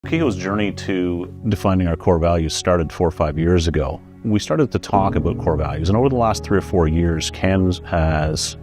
Kehoe's journey to defining our core values started 4 or 5 years ago. We started to talk about core values, and over the last 3 or 4 years, Ken has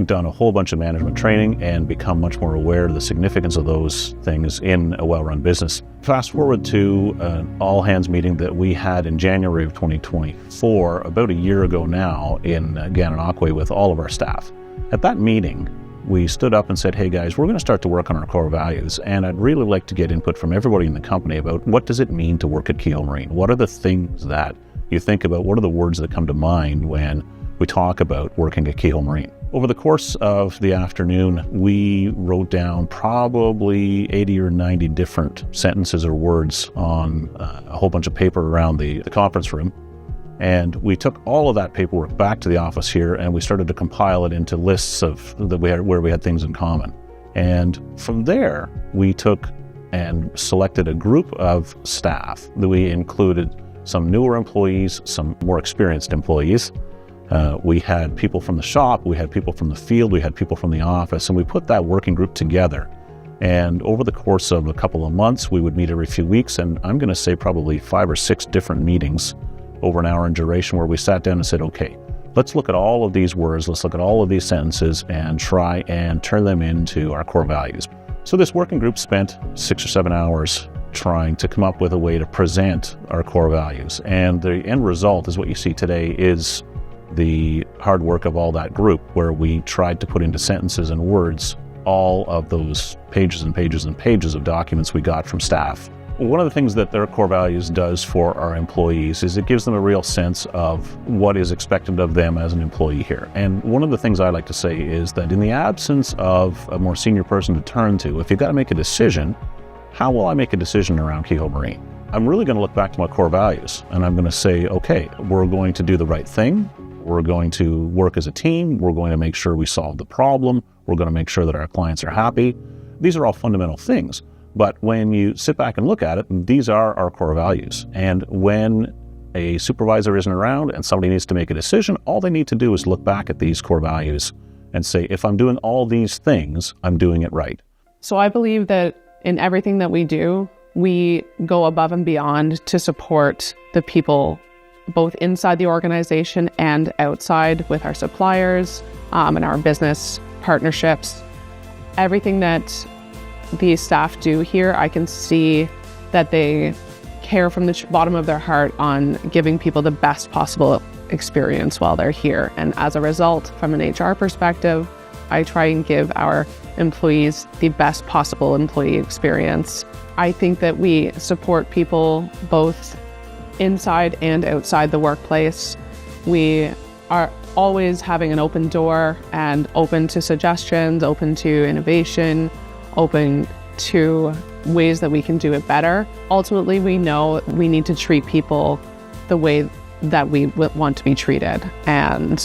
done a whole bunch of management training and become much more aware of the significance of those things in a well-run business. Fast forward to an all-hands meeting that we had in January of 2024, about a year ago now, in Gananoque with all of our staff. At that meeting, we stood up and said, hey guys, we're going to start to work on our core values, and I'd really like to get input from everybody in the company about what does it mean to work at Kehoe Marine? What are the things that you think about? What are the words that come to mind when we talk about working at Kehoe Marine? Over the course of the afternoon, we wrote down probably 80 or 90 different sentences or words on a whole bunch of paper around the conference room. And we took all of that paperwork back to the office here, and we started to compile it into lists of where we had things in common. And from there, we took and selected a group of staff that we included some newer employees, some more experienced employees. We had people from the shop, we had people from the field, we had people from the office, and we put that working group together. And over the course of a couple of months, we would meet every few weeks, and I'm going to say probably 5 or 6 different meetings over an hour in duration, where we sat down and said, okay, let's look at all of these words, let's look at all of these sentences and try and turn them into our core values. So this working group spent 6 or 7 hours trying to come up with a way to present our core values. And the end result is what you see today is the hard work of all that group, where we tried to put into sentences and words all of those pages and pages and pages of documents we got from staff. One of the things that their core values does for our employees is it gives them a real sense of what is expected of them as an employee here. And one of the things I like to say is that in the absence of a more senior person to turn to, if you've got to make a decision, how will I make a decision around Kehoe Marine? I'm really going to look back to my core values, and I'm going to say, okay, we're going to do the right thing. We're going to work as a team. We're going to make sure we solve the problem. We're going to make sure that our clients are happy. These are all fundamental things. But when you sit back and look at it, these are our core values. And when a supervisor isn't around and somebody needs to make a decision, all they need to do is look back at these core values and say, if I'm doing all these things, I'm doing it right. So I believe that in everything that we do, we go above and beyond to support the people, both inside the organization and outside with our suppliers and our business partnerships. Everything that the staff do here, I can see that they care from the bottom of their heart on giving people the best possible experience while they're here. And as a result, from an HR perspective, I try and give our employees the best possible employee experience. I think that we support people both inside and outside the workplace. We are always having an open door and open to suggestions, open to innovation, open to ways that we can do it better. Ultimately, we know we need to treat people the way that we want to be treated. And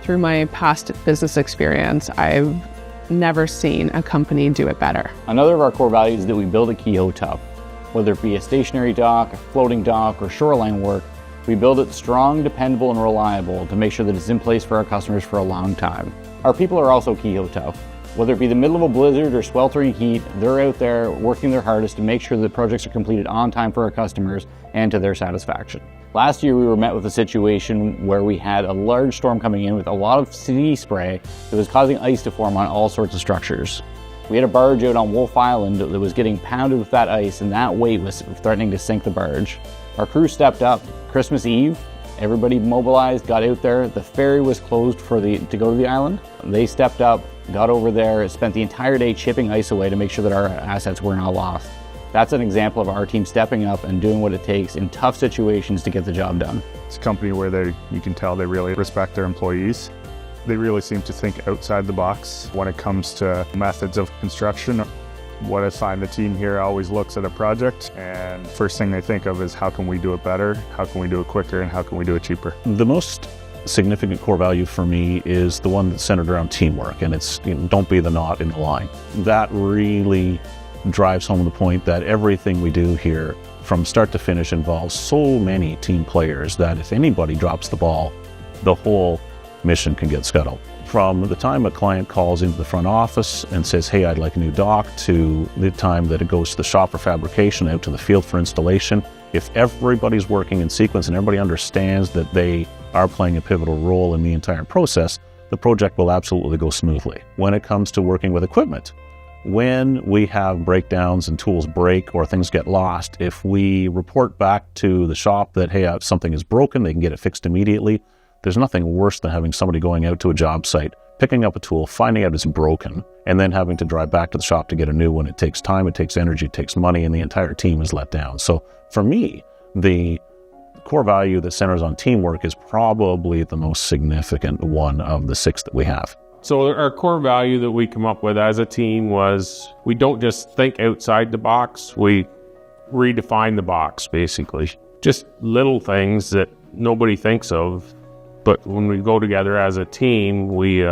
through my past business experience, I've never seen a company do it better. Another of our core values is that we build a Kehoe tub. Whether it be a stationary dock, a floating dock, or shoreline work, we build it strong, dependable, and reliable to make sure that it's in place for our customers for a long time. Our people are also Kehoe tough. Whether it be the middle of a blizzard or sweltering heat, they're out there working their hardest to make sure that projects are completed on time for our customers and to their satisfaction. Last year, we were met with a situation where we had a large storm coming in with a lot of sea spray that was causing ice to form on all sorts of structures. We had a barge out on Wolf Island that was getting pounded with that ice, and that weight was threatening to sink the barge. Our crew stepped up. Christmas Eve, everybody mobilized, got out there. The ferry was closed to go to the island. They stepped up, got over there, spent the entire day chipping ice away to make sure that our assets were not lost. That's an example of our team stepping up and doing what it takes in tough situations to get the job done. It's a company where you can tell they really respect their employees. They really seem to think outside the box when it comes to methods of construction. What I find the team here always looks at a project, and first thing they think of is how can we do it better, how can we do it quicker, and how can we do it cheaper. The most significant core value for me is the one that's centered around teamwork, and it's don't be the knot in the line. That really drives home the point that everything we do here from start to finish involves so many team players that if anybody drops the ball, the whole mission can get scuttled. from the time a client calls into the front office and says, hey, I'd like a new dock, to the time that it goes to the shop for fabrication, out to the field for installation, if everybody's working in sequence and everybody understands that they are playing a pivotal role in the entire process, the project will absolutely go smoothly. When it comes to working with equipment, when we have breakdowns and tools break or things get lost, if we report back to the shop that, hey, something is broken, they can get it fixed immediately, there's nothing worse than having somebody going out to a job site, picking up a tool, finding out it's broken, and then having to drive back to the shop to get a new one. It takes time, it takes energy, it takes money, and the entire team is let down. So for me, the core value that centers on teamwork is probably the most significant one of the 6 that we have. So our core value that we come up with as a team was, we don't just think outside the box, we redefine the box, basically. Just little things that nobody thinks of, but when we go together as a team, we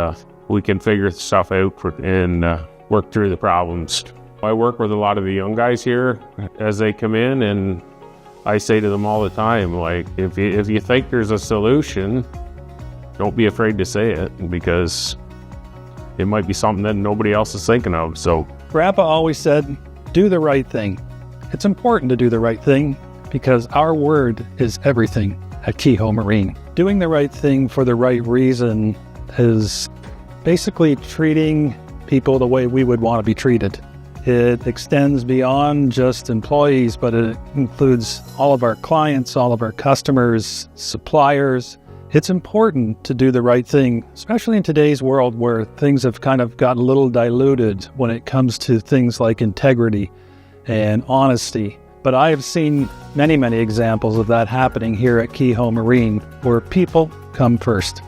can figure stuff out and work through the problems. I work with a lot of the young guys here as they come in, and I say to them all the time, like, if you think there's a solution, don't be afraid to say it, because it might be something that nobody else is thinking of. So Grandpa always said, do the right thing. It's important to do the right thing because our word is everything at Kehoe Marine. Doing the right thing for the right reason is basically treating people the way we would want to be treated. It extends beyond just employees, but it includes all of our clients, all of our customers, suppliers. It's important to do the right thing, especially in today's world where things have kind of got a little diluted when it comes to things like integrity and honesty. But I have seen many, many examples of that happening here at Kehoe Marine, where people come first.